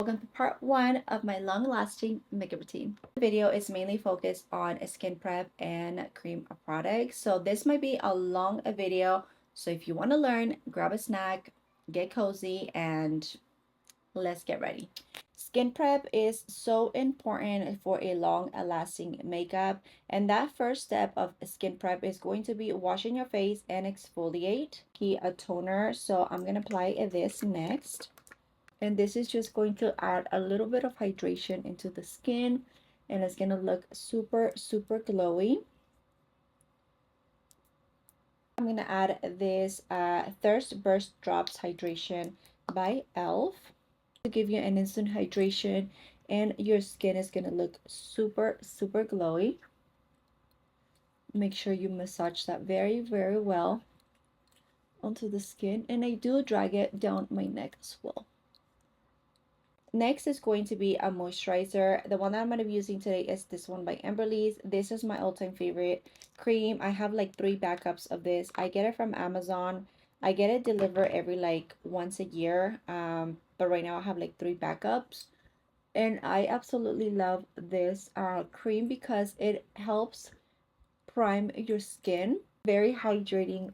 Welcome to part 1 of my long-lasting makeup routine. The video is mainly focused on skin prep and cream products. So this might be a long video. So if you want to learn, grab a snack, get cozy, and let's get ready. Skin prep is so important for a long-lasting makeup. And that first step of skin prep is going to be washing your face and exfoliate. Key a toner. So I'm going to apply this next. And this is just going to add a little bit of hydration into the skin, and it's going to look super glowy. I'm going to add this Thirst Burst Drops Hydration by e.l.f. to give you an instant hydration, and your skin is going to look super glowy. Make sure you massage that very well onto the skin, and I do drag it down my neck as well. Next is going to be a moisturizer. The one that I'm going to be using today is this one by Embryolisse. This is my all-time favorite cream. I have like 3 backups of this. I get it from Amazon. I get it delivered every like once a year. But right now I have like 3 backups. And I absolutely love this cream because it helps prime your skin. Very hydrating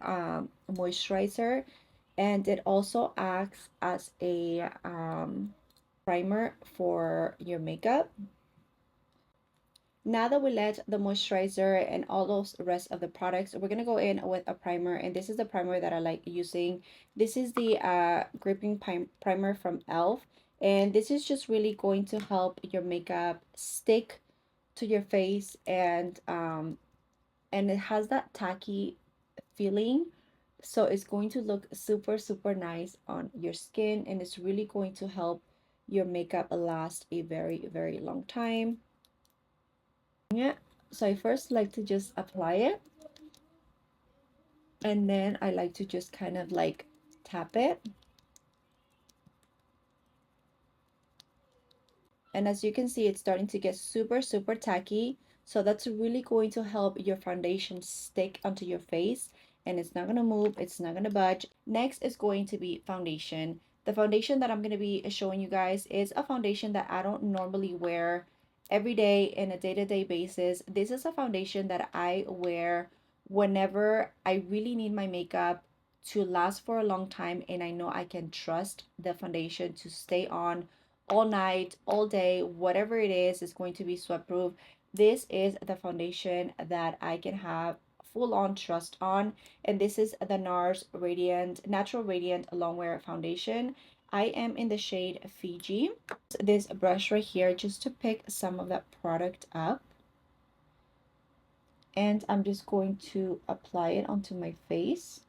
moisturizer. And it also acts as a primer for your makeup. Now that we let the moisturizer and all those rest of the products, we're gonna go in with a primer, and this is the primer that I like using. This is the gripping primer from e.l.f. and this is just really going to help your makeup stick to your face, and it has that tacky feeling, so it's going to look super nice on your skin, and it's really going to help your makeup last a very long time. Yeah, so I first like to just apply it, and then I like to just kind of like tap it. And as you can see, it's starting to get super tacky, so that's really going to help your foundation stick onto your face, and it's not going to move, it's not going to budge. Next is going to be foundation. The foundation that I'm going to be showing you guys is a foundation that I don't normally wear every day in a day-to-day basis. This is a foundation that I wear whenever I really need my makeup to last for a long time, and I know I can trust the foundation to stay on all night, all day, whatever it is going to be sweat proof. This is the foundation that I can have full on trust on, and this is the NARS Radiant Natural Radiant Longwear Foundation. I am in the shade Fiji. This brush right here just to pick some of that product up, and I'm just going to apply it onto my face.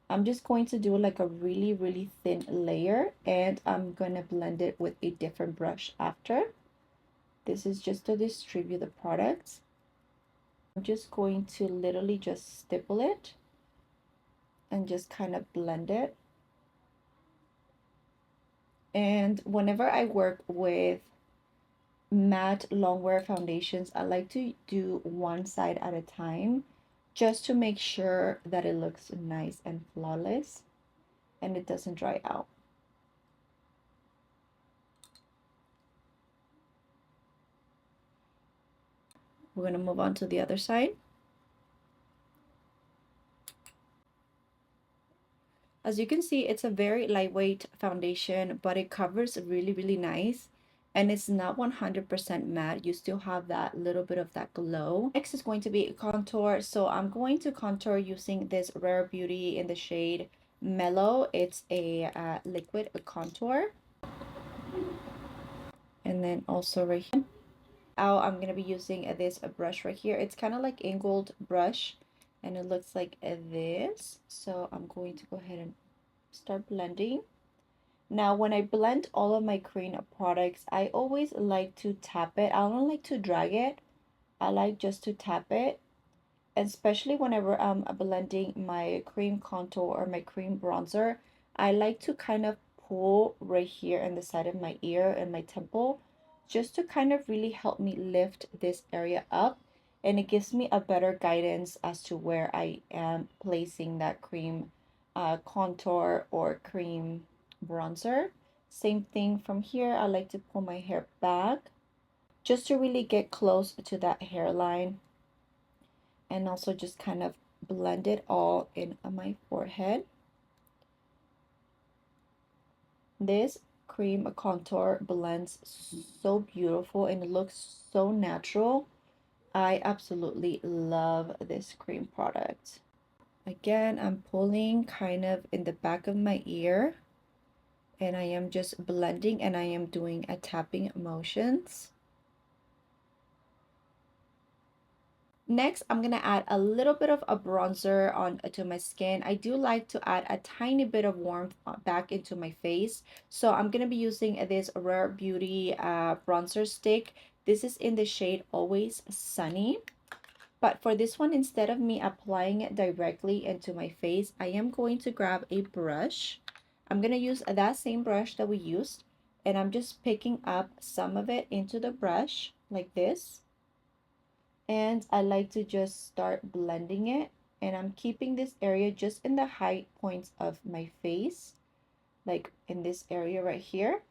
I'm just going to do like a really thin layer, and I'm going to blend it with a different brush after. This is just to distribute the products. I'm just going to literally just stipple it and just kind of blend it. And whenever I work with matte longwear foundations, I like to do one side at a time just to make sure that it looks nice and flawless and it doesn't dry out. We're going to move on to the other side. As you can see, it's a very lightweight foundation, but it covers really nice, and it's not 100% matte. You still have that little bit of that glow. Next is going to be contour. So I'm going to contour using this Rare Beauty in the shade Mellow. It's a liquid contour. And then also right here, I'm going to be using this brush right here. It's kind of like angled brush, and it looks like this. So I'm going to go ahead and start blending. Now, when I blend all of my cream products, I always like to tap it. I don't like to drag it. I like just to tap it. Especially whenever I'm blending my cream contour or my cream bronzer, I like to kind of pull right here in the side of my ear and my temple, just to kind of really help me lift this area up. And it gives me a better guidance as to where I am placing that cream contour or cream bronzer. Same thing from here. I like to pull my hair back just to really get close to that hairline, and also just kind of blend it all in on my forehead. This cream contour blends so beautiful and it looks so natural. I absolutely love this cream product. Again, I'm pulling kind of in the back of my ear, and I am just blending and I am doing a tapping motions. Next, I'm gonna add a little bit of a bronzer on to my skin. I do like to add a tiny bit of warmth back into my face. So I'm gonna be using this Rare Beauty bronzer stick. This is in the shade Always Sunny. But for this one, instead of me applying it directly into my face, I am going to grab a brush. I'm gonna use that same brush that we used, and I'm just picking up some of it into the brush like this. And I like to just start blending it, and I'm keeping this area just in the high points of my face, like in this area right here.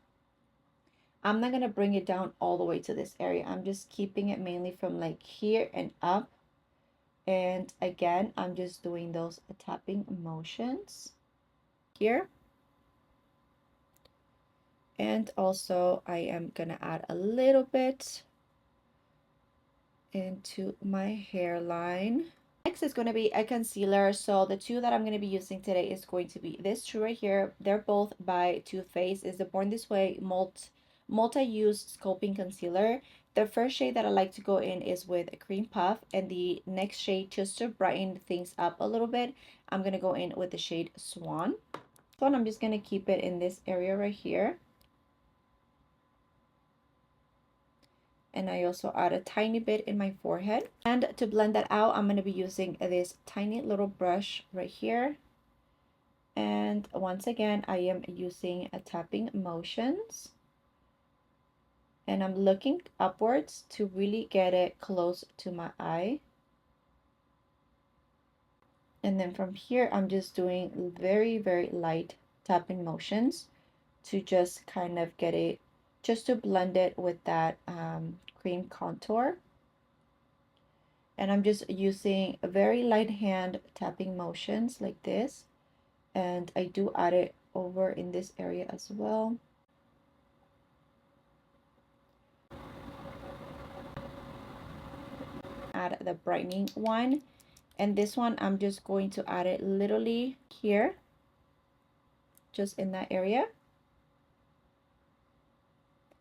I'm not gonna bring it down all the way to this area. I'm just keeping it mainly from like here and up. And again, I'm just doing those tapping motions here. And also I am gonna add a little bit into my hairline. Next is going to be a concealer. So the two that I'm going to be using today is going to be this two right here. They're both by Too Faced. It's the Born This Way multi-use sculpting concealer. The first shade that I like to go in is with a cream puff, and the next shade, just to brighten things up a little bit, I'm going to go in with the shade Swan. This one I'm just going to keep it in this area right here. And I also add a tiny bit in my forehead. And to blend that out, I'm going to be using this tiny little brush right here. And once again, I am using a tapping motions. And I'm looking upwards to really get it close to my eye. And then from here, I'm just doing very, very light tapping motions to just kind of get it, just to blend it with that cream contour. And I'm just using a very light hand tapping motions like this. And I do add it over in this area as well. Add the brightening one. And this one, I'm just going to add it literally here, just in that area.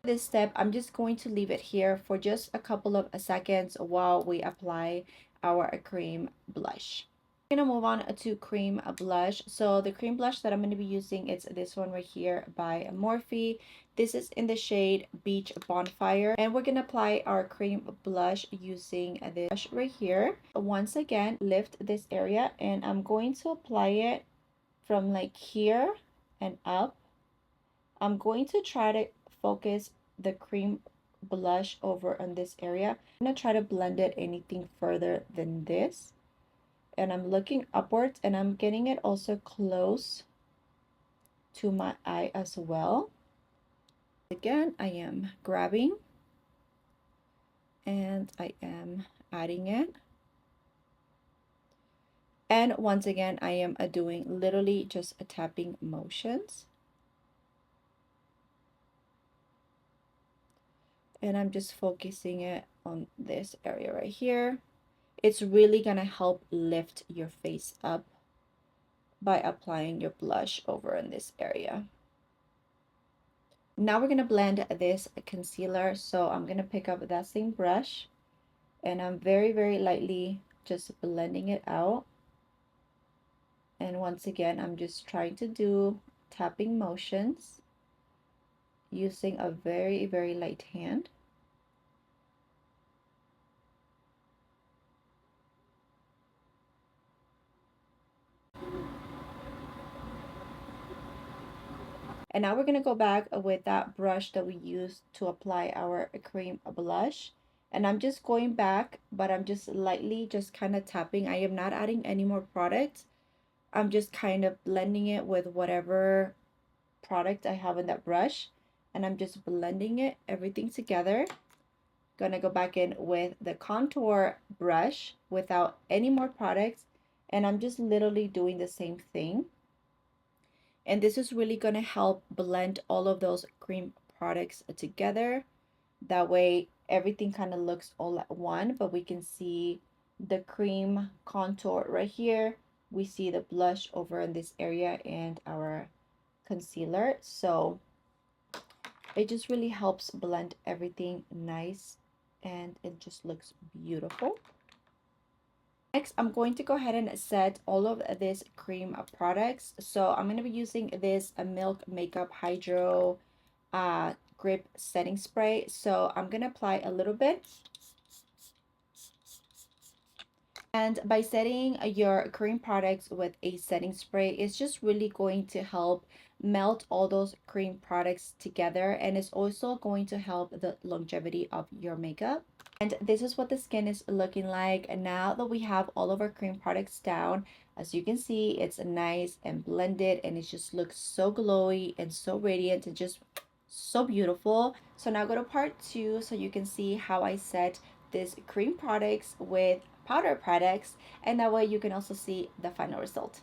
This step, I'm just going to leave it here for just a couple of seconds while we apply our cream blush. I'm gonna move on to cream blush. So the cream blush that I'm going to be using is this one right here by Morphe. This is in the shade Beach Bonfire, and we're gonna apply our cream blush using this brush right here. Once again, lift this area, and I'm going to apply it from like here and up. I'm going to try to focus the cream blush over on this area. I'm gonna try to blend it anything further than this. And I'm looking upwards, and I'm getting it also close to my eye as well. Again, I am grabbing and I am adding it. And once again, I am doing literally just a tapping motions. And I'm just focusing it on this area right here. It's really gonna help lift your face up by applying your blush over in this area. Now we're gonna blend this concealer. So I'm gonna pick up that same brush, and I'm very, very lightly just blending it out. And once again, I'm just trying to do tapping motions using a very, very light hand. And now we're going to go back with that brush that we used to apply our cream blush. And I'm just going back, but I'm just lightly just kind of tapping. I am not adding any more product. I'm just kind of blending it with whatever product I have in that brush, and I'm just blending it, everything together. Gonna go back in with the contour brush without any more products, and I'm just literally doing the same thing. And this is really gonna help blend all of those cream products together. That way everything kind of looks all at one, but we can see the cream contour right here. We see the blush over in this area and our concealer. So it just really helps blend everything nice and it just looks beautiful. Next, I'm going to go ahead and set all of these cream products. So I'm going to be using this Milk Makeup Hydro Grip Setting Spray. So I'm going to apply a little bit. And by setting your cream products with a setting spray, it's just really going to help melt all those cream products together. And it's also going to help the longevity of your makeup. And this is what the skin is looking like. And now that we have all of our cream products down, as you can see, it's nice and blended and it just looks so glowy and so radiant and just so beautiful. So now go to part 2 so you can see how I set these cream products with powder products, and that way you can also see the final result.